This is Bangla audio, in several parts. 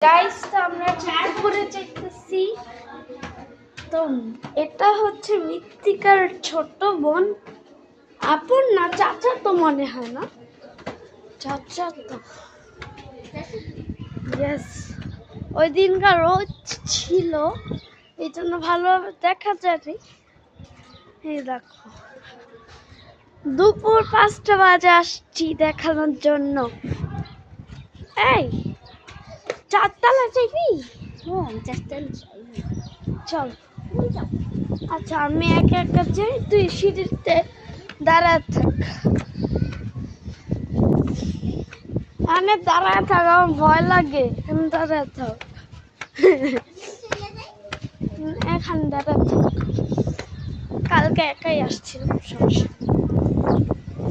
গাইস তো আমরা উপরে যাইতেছি। তো এটা হচ্ছে মৃত্তিকার ছোট বোন, আপন না চাচা তো মনে হয় না, চাচা তো ইয়েস। ওই দিনকার রোদ ছিল এই জন্য ভালোভাবে দেখা যায়নি। এই দেখো দুপুর 5টা বাজে আসছি দেখানোর জন্য। এই চারতলা যাবি? হ্যাঁ, চারতলা চল। আচ্ছা আমি একা একা যাই, তুই সিঁড়িতে দাঁড়ায় থাক। মানে দাঁড়ায় থাক, আমার ভয় লাগে। আমি দাঁড়ায় থাক, এখানে দাঁড়ায় থাক। কালকে একাই আসছিলাম, সমস্যা।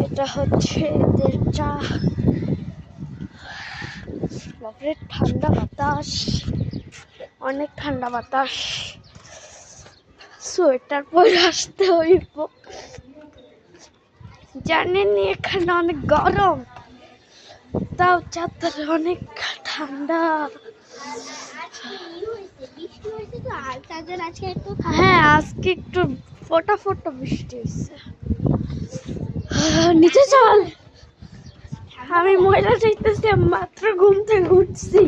এটা হচ্ছে এদের চা। বাপরে ঠান্ডা বাতাস, অনেক ঠান্ডা বাতাস। সোয়েটার পরে আসতে হইব, জানেনই এখানে অনেক গরম, তাও চাদরে অনেক ঠান্ডা। হ্যাঁ আজকে একটু ফোটা ফোটা বৃষ্টি হয়েছে। নিচে চল, আমি মহিলা যাইতেছি, মাত্র ঘুম থেকে উঠছি।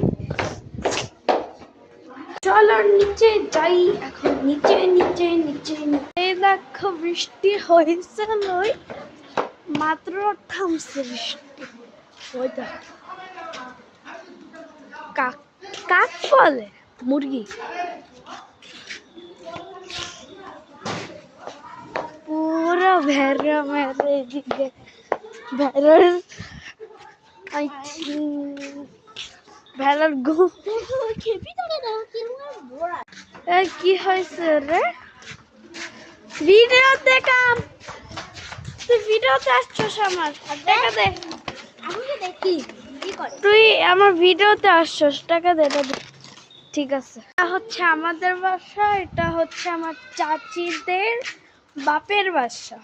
চলো নিচে যাই এখন, নিচে নিচে নিচে নিচে। দেখো বৃষ্টি হয়েছে নয়, মাত্র থামছে বৃষ্টি। ওই দেখো কাক, কাক বলে মুরগি। পুরো ভেড়া মেরে এদিকে ভেড়ার, আই থিঙ্ক ভেড়ার গু। কি হয়েছে রে? ভিডিও দেখাম, তুই ভিডিওতে আসছস আমার, টাকা দে। দেখি তুই আমার ভিডিওতে আসছস, টাকা দে। ঠিক আছে, এটা হচ্ছে আমাদের বাসা, এটা হচ্ছে আমার চাচিদের বাপের বাসা,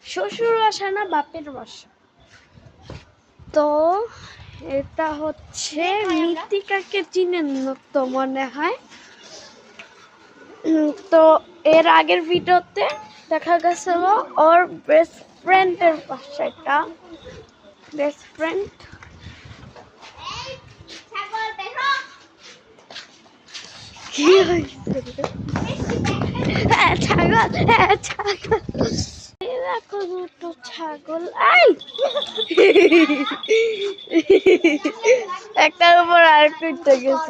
শ্বশুর বাসা না, বাপের বাসা। তো এটা হচ্ছে মৃত্তিকাকে চিনেন তো মনে হয়। তো এর আগের ভিডিওতে দেখা গেছিল ওর বেস্ট ফ্রেন্ডের বাসা, এটা বেস্ট ফ্রেন্ড। কি হয়েছে? ছাগল, ছাগল দেখো, দুটো ছাগল। একটার উপর আরেকটা গেছে।